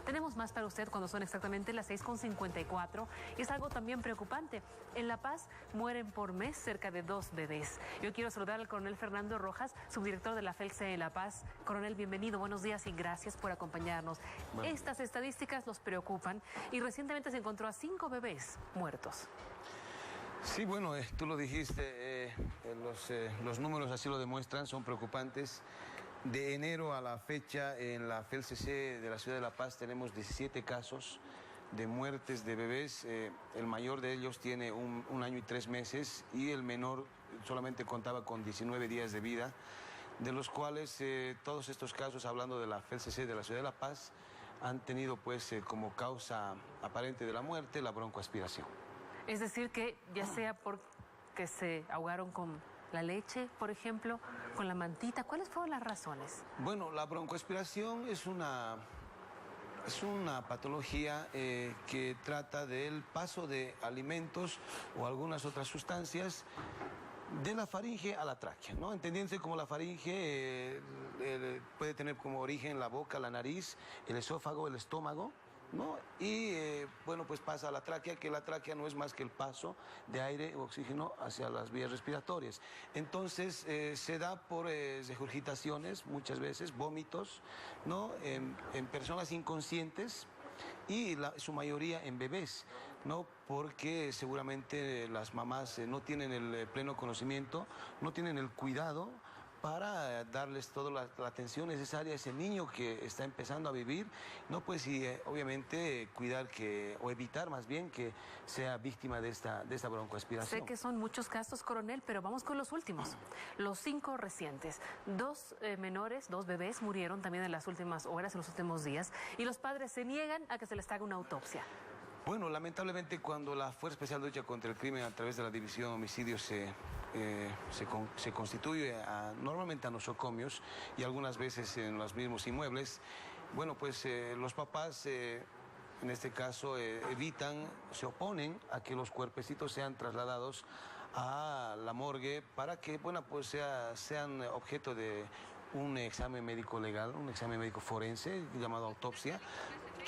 Tenemos más para usted cuando son exactamente las 6:54. Y es algo también preocupante. En La Paz mueren por mes cerca de 2 bebés. Yo quiero saludar al coronel Fernando Rojas, subdirector de la FELCE en La Paz. Coronel, bienvenido, buenos días y gracias por acompañarnos. Estas estadísticas nos preocupan y recientemente se encontró a 5 bebés muertos. Sí, bueno, tú lo dijiste, los números así lo demuestran, son preocupantes. De enero a la fecha, en la FELCC de la ciudad de La Paz tenemos 17 casos de muertes de bebés. El mayor de ellos tiene un año y 3 meses y el menor solamente contaba con 19 días de vida, de los cuales todos estos casos, hablando de la FELCC de la ciudad de La Paz, han tenido pues como causa aparente de la muerte la broncoaspiración. Es decir, que ya sea porque se ahogaron con la leche, por ejemplo, con la mantita, ¿cuáles fueron las razones? Bueno, la broncoaspiración es una patología que trata del paso de alimentos o algunas otras sustancias de la faringe a la tráquea, ¿no? Entendiéndose como la faringe puede tener como origen la boca, la nariz, el esófago, el estómago, ¿no? Y bueno, pues pasa a la tráquea, que la tráquea no es más que el paso de aire o oxígeno hacia las vías respiratorias. Entonces se da por regurgitaciones, muchas veces, vómitos, ¿no? En personas inconscientes y su mayoría en bebés, ¿no? Porque seguramente las mamás no tienen el pleno conocimiento, no tienen el cuidado para darles toda la atención necesaria a ese niño que está empezando a vivir, ¿no? Pues y obviamente cuidar o evitar más bien que sea víctima de esta broncoaspiración. Sé que son muchos casos, coronel, pero vamos con los últimos. Los 5 recientes. 2 menores, 2 bebés murieron también en las últimas horas, en los últimos días, y los padres se niegan a que se les haga una autopsia. Bueno, lamentablemente cuando la Fuerza Especial de Lucha contra el Crimen a través de la División de Homicidios se constituye normalmente a nosocomios y algunas veces en los mismos inmuebles, bueno, pues los papás en este caso se oponen a que los cuerpecitos sean trasladados a la morgue para que, bueno, pues sean objeto de un examen médico legal, un examen médico forense llamado autopsia,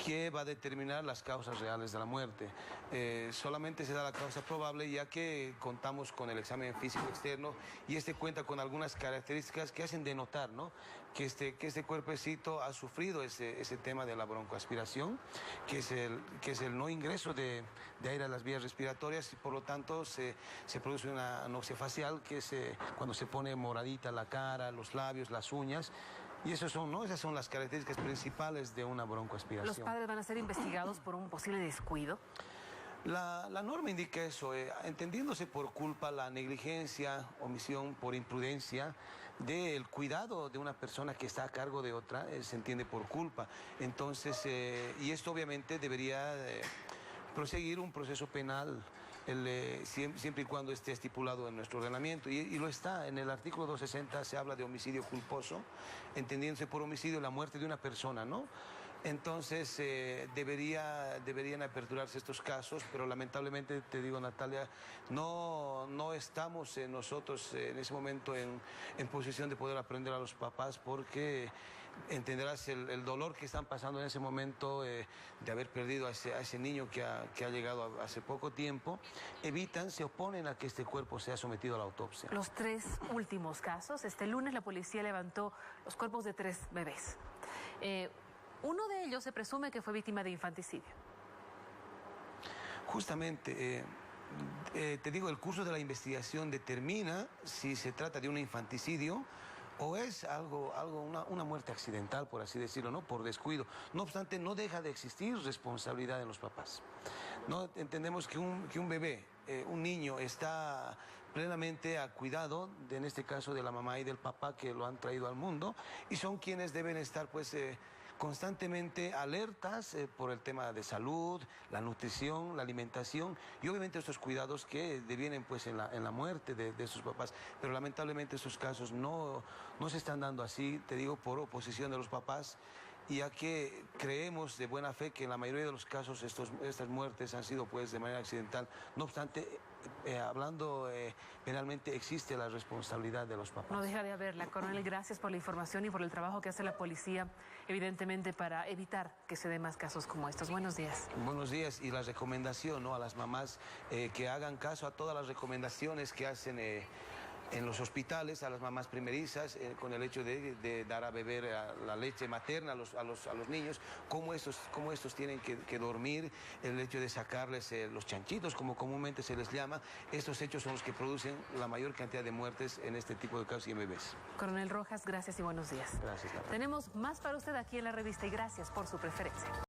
que va a determinar las causas reales de la muerte. Solamente se da la causa probable ya que contamos con el examen físico externo y este cuenta con algunas características que hacen denotar, ¿no? que este cuerpecito ha sufrido ese tema de la broncoaspiración, que es el no ingreso de aire a las vías respiratorias y por lo tanto se produce una anoxia facial, que es cuando se pone moradita la cara, los labios, las uñas. Y esas son las características principales de una broncoaspiración. ¿Los padres van a ser investigados por un posible descuido? La norma indica eso, entendiéndose por culpa la negligencia, omisión por imprudencia del cuidado de una persona que está a cargo de otra, se entiende por culpa. Entonces, y esto obviamente debería proseguir un proceso penal, siempre y cuando esté estipulado en nuestro ordenamiento, y lo está. En el artículo 260 se habla de homicidio culposo, entendiéndose por homicidio la muerte de una persona, ¿no? Entonces deberían aperturarse estos casos, pero lamentablemente, te digo, Natalia, no estamos nosotros en ese momento en posición de poder aprender a los papás, porque entenderás el dolor que están pasando en ese momento de haber perdido a ese niño que ha llegado hace poco tiempo. Se oponen a que este cuerpo sea sometido a la autopsia. Los 3 últimos casos, este lunes la policía levantó los cuerpos de 3 bebés. Uno de ellos se presume que fue víctima de infanticidio. Justamente, te digo, el curso de la investigación determina si se trata de un infanticidio o es una muerte accidental, por así decirlo, ¿no? Por descuido. No obstante, no deja de existir responsabilidad en los papás. No entendemos que un bebé, un niño, está plenamente a cuidado, en este caso, de la mamá y del papá que lo han traído al mundo, y son quienes deben estar, pues, constantemente alertas por el tema de salud, la nutrición, la alimentación y obviamente estos cuidados que devienen pues en la muerte de sus papás. Pero lamentablemente estos casos no se están dando así, te digo, por oposición de los papás, ya que creemos de buena fe que en la mayoría de los casos estas muertes han sido pues de manera accidental. No obstante, hablando penalmente, existe la responsabilidad de los papás. No deja de haberla. Coronel, gracias por la información y por el trabajo que hace la policía, evidentemente, para evitar que se den más casos como estos. Buenos días. Buenos días. Y la recomendación, ¿no?, a las mamás que hagan caso a todas las recomendaciones que hacen en los hospitales, a las mamás primerizas, con el hecho de dar a beber la leche materna a los niños, cómo estos tienen que dormir, el hecho de sacarles los chanchitos, como comúnmente se les llama. Estos hechos son los que producen la mayor cantidad de muertes en este tipo de casos y en bebés. Coronel Rojas, gracias y buenos días. Gracias, Laura. Tenemos más para usted aquí en la revista y gracias por su preferencia.